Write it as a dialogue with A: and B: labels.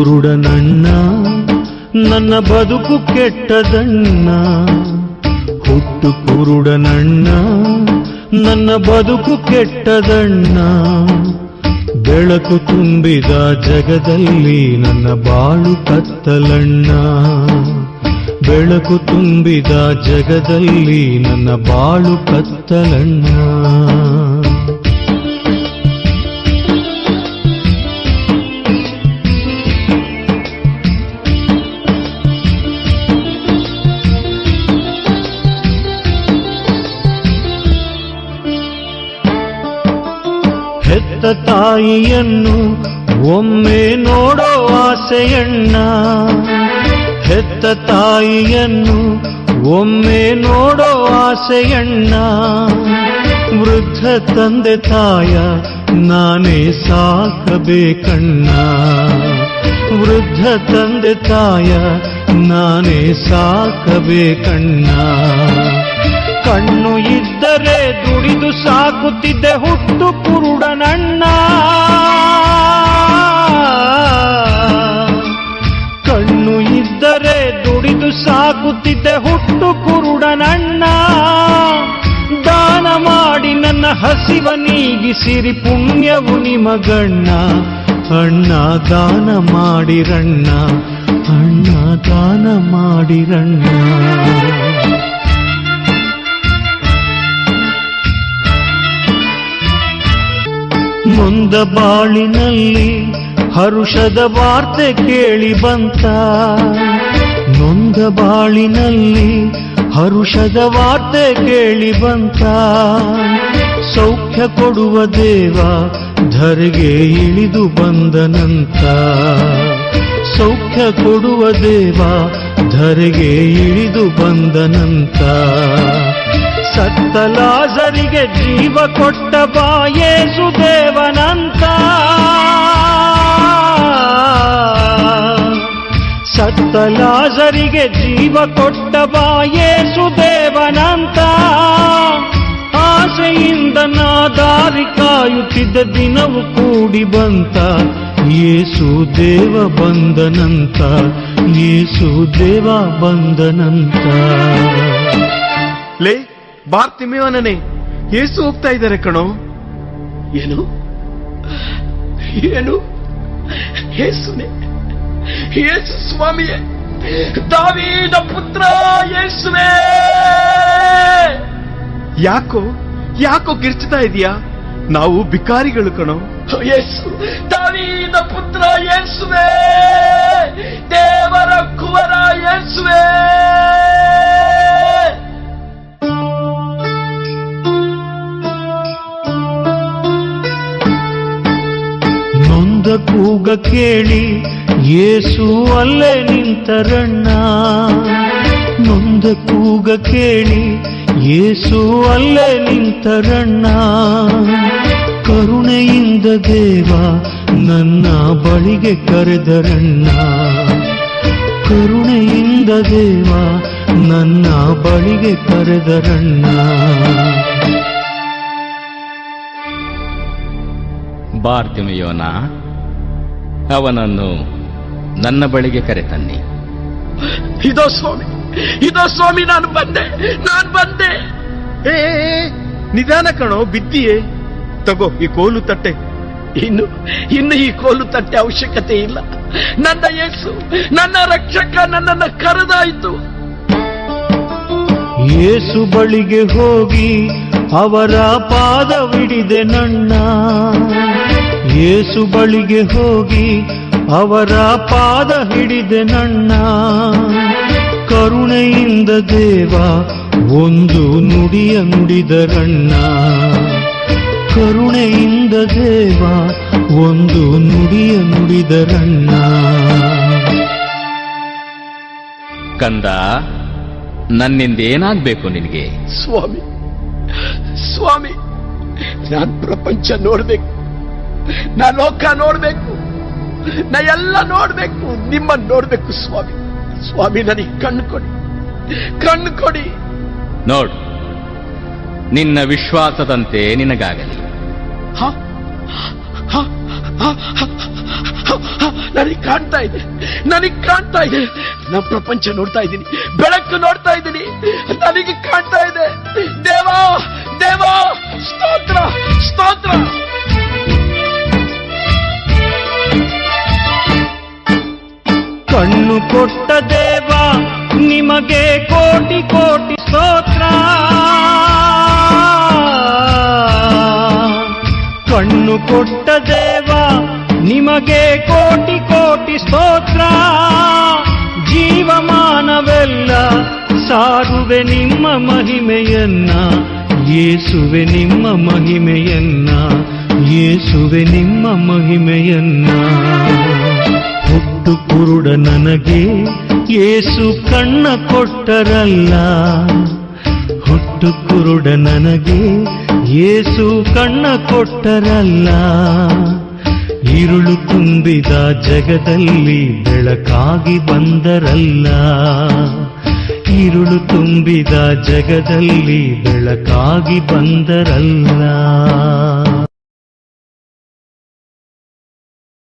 A: ಕುರುಡನಣ್ಣ ನನ್ನ ಬದುಕು ಕೆಟ್ಟದಣ್ಣ. ಹುಟ್ಟು ಕುರುಡನಣ್ಣ ನನ್ನ ಬದುಕು ಕೆಟ್ಟದಣ್ಣ. ಬೆಳಕು ತುಂಬಿದ ಜಗದಲ್ಲಿ ನನ್ನ ಬಾಳು ಕತ್ತಲಣ್ಣ. ಬೆಳಕು ತುಂಬಿದ ಜಗದಲ್ಲಿ ನನ್ನ ಬಾಳು ಕತ್ತಲಣ್ಣ. ಹೆತ್ತ ತಾಯಿಯನ್ನು ಒಮ್ಮೆ ನೋಡೋ ಆಸೆಯಣ್ಣ. ಹೆತ್ತ ತಾಯಿಯನ್ನು ಒಮ್ಮೆ ನೋಡೋ ಆಸೆಯಣ್ಣ. ವೃದ್ಧ ತಂದೆ ತಾಯ ನಾನೇ ಸಾಕಬೇಕಣ್ಣ. ವೃದ್ಧ ತಂದೆ ತಾಯ ನಾನೇ ಸಾಕಬೇಕಣ್ಣ. ಕಣ್ಣು ಇದ್ದರೆ ದುಡಿದು ಸಾಕುತ್ತಿದ್ದೆ ಹುಟ್ಟು ಕುರುಡನಣ್ಣ. ಕಣ್ಣು ಇದ್ದರೆ ದುಡಿದು ಸಾಕುತ್ತಿದ್ದೆ ಹುಟ್ಟು ಕುರುಡನಣ್ಣ. ದಾನ ಮಾಡಿ ನನ್ನ ಹಸಿವ ನೀಗಿಸಿರಿ ಪುಣ್ಯವು ನಿಮಗಣ್ಣ. ಅಣ್ಣ ದಾನ ಮಾಡಿರಣ್ಣ, ಅಣ್ಣ ದಾನ ಮಾಡಿರಣ್ಣ. ನೊಂದ ಬಾಳಿನಲ್ಲಿ ಹರುಷದ ವಾರ್ತೆ ಕೇಳಿ ಬಂತ. ನೊಂದ ಬಾಳಿನಲ್ಲಿ ಹರುಷದ ವಾರ್ತೆ ಕೇಳಿ ಬಂತ. ಸೌಖ್ಯ ಕೊಡುವ ದೇವ ಧರೆಗೆ ಇಳಿದು ಬಂದನಂತ. ಸೌಖ್ಯ ಕೊಡುವ ದೇವ ಧರೆಗೆ ಇಳಿದು ಬಂದನಂತ. ಸತ್ತ ಲಾಜರಿಗೆ ಜೀವ ಕೊಟ್ಟ ಬಾ ಯೇಸು ದೇವನಂತ. ಸತ್ತ ಲಾಜರಿಗೆ ಜೀವ ಕೊಟ್ಟ ಬಾ ಯೇಸು ದೇವನಂತ. ಆಸೆಯಿಂದ ನಾ ದಾರಿ ಕಾಯುತ್ತಿದ್ದ ದಿನವು ಕೂಡಿ ಬಂತ. ಯೇಸು ದೇವ ಬಂದನಂತ, ಯೇಸು ದೇವ ಬಂದನಂತ.
B: ಲೇ ಬಾರ್ತಿಮೇವನೇ, ಯೇಸು ಹೋಗ್ತಾ ಇದ್ದಾರೆ ಕಣೋ. ಏನು ಏನು ಯೇಸುನೇ, ಯೇಸು ಸ್ವಾಮಿಯೇ, ದಾವೀದ ಪುತ್ರ ಯೇಸುವೇ. ಯಾಕೋ ಯಾಕೋ ಕಿರ್ಚ್ತಾ ಇದೀಯಾ? ನಾವು ಭಿಕಾರಿಗಳು ಕಣೋ. ಯೇಸು, ದಾವೀದ ಪುತ್ರ ಯೇಸುವೇ, ದೇವರ ಕುವರ ಯೇಸುವೇ.
A: ನೊಂದ ಕೂಗ ಕೇಳಿ ಯೇಸು ಅಲ್ಲೇ ನಿಂತರಣ್ಣ. ನೊಂದ ಕೂಗ ಕೇಳಿ ಯೇಸು ಅಲ್ಲೇ ನಿಂತರಣ್ಣ. ಕರುಣೆಯಿಂದ ದೇವ ನನ್ನ ಬಳಿಗೆ ಕರೆದರಣ್ಣ. ಕರುಣೆಯಿಂದ ದೇವ ನನ್ನ ಬಳಿಗೆ ಕರೆದರಣ್ಣ.
C: ಬಾರ್ತಿಮೆಯೋನ, ಅವನನ್ನು ನನ್ನ ಬಳಿಗೆ ಕರೆತನ್ನಿ.
B: ಇದೋ ಸ್ವಾಮಿ, ಇದೋ ಸ್ವಾಮಿ, ನಾನು ಬಂದೆ. ಏ ನಿಧಾನ ಕಣೋ, ಬಿದ್ದಿಯೇ. ತಗೋ ಈ ಕೋಲು ತಟ್ಟೆ. ಇನ್ನು ಈ ಕೋಲು ತಟ್ಟೆ ಅವಶ್ಯಕತೆ ಇಲ್ಲ. ನನ್ನ ಯೇಸು, ನನ್ನ ರಕ್ಷಕ ನನ್ನನ್ನು ಕರೆದಾಯಿತು.
A: ಯೇಸು ಬಳಿಗೆ ಹೋಗಿ ಅವರ ಪಾದವಿಡಿದೆ ನನ್ನ. ಯೇಸು ಬಳಿಗೆ ಹೋಗಿ ಅವರ ಪಾದ ಹಿಡಿದೆ ನನ್ನ. ಕರುಣೆಯಿಂದ ದೇವ ಒಂದು ನುಡಿಯ ನುಡಿದರಣ್ಣ. ಕರುಣೆಯಿಂದ ದೇವ ಒಂದು ನುಡಿಯ ನುಡಿದರಣ್ಣ.
C: ಕಂದ, ನನ್ನಿಂದೇನಾಗ್ಬೇಕು ನಿನಗೆ?
B: ಸ್ವಾಮಿ, ಸ್ವಾಮಿ, ನಾನ್ ಪ್ರಪಂಚ ನೋಡ್ಬೇಕು, ನಾ ಲೋಕ ನೋಡ್ಬೇಕು, ನಾ ಎಲ್ಲ ನೋಡ್ಬೇಕು, ನಿಮ್ಮನ್ನು ನೋಡ್ಬೇಕು ಸ್ವಾಮಿ. ಸ್ವಾಮಿ, ನನಗೆ ಕಣ್ಣು ಕೊಡಿ.
C: ನೋಡು, ನಿನ್ನ ವಿಶ್ವಾಸದಂತೆ ನಿನಗಾಗಲಿ.
B: ನನಗೆ ಕಾಣ್ತಾ ಇದೆ, ನಮ್ಮ ಪ್ರಪಂಚ ನೋಡ್ತಾ ಇದ್ದೀನಿ, ಬೆಳಕು ನೋಡ್ತಾ ಇದ್ದೀನಿ, ನನಗೆ ಕಾಣ್ತಾ ಇದೆ. ದೇವಾ ದೇವಾ, ಸ್ತೋತ್ರ ಸ್ತೋತ್ರ.
A: ಕಣ್ಣು ಕೊಟ್ಟ ದೇವ ನಿಮಗೆ ಕೋಟಿ ಕೋಟಿ ಸ್ತೋತ್ರ. ಕಣ್ಣು ಕೊಟ್ಟ ದೇವ ನಿಮಗೆ ಕೋಟಿ ಕೋಟಿ ಸ್ತೋತ್ರ. ಜೀವಮಾನವೆಲ್ಲ ಸಾರುವೆ ನಿಮ್ಮ ಮಹಿಮೆಯನ್ನ, ಯೇಸುವೆ ನಿಮ್ಮ ಮಹಿಮೆಯನ್ನ, ಯೇಸುವೆ ನಿಮ್ಮ ಮಹಿಮೆಯನ್ನ. ಹುಟ್ಟು ಕುರುಡ ನನಗೆ ಯೇಸು ಕಣ್ಣ ಕೊಟ್ಟರಲ್ಲ, ಹುಟ್ಟು ಕುರುಡ ನನಗೆ ಯೇಸು ಕಣ್ಣ ಕೊಟ್ಟರಲ್ಲ. ഇരുಳು ತುಂಬಿದ ಜಗದಲ್ಲಿ ಬೆಳಕಾಗಿ ಬಂದರಲ್ಲ, ഇരുಳು ತುಂಬಿದ ಜಗದಲ್ಲಿ ಬೆಳಕಾಗಿ ಬಂದರಲ್ಲ.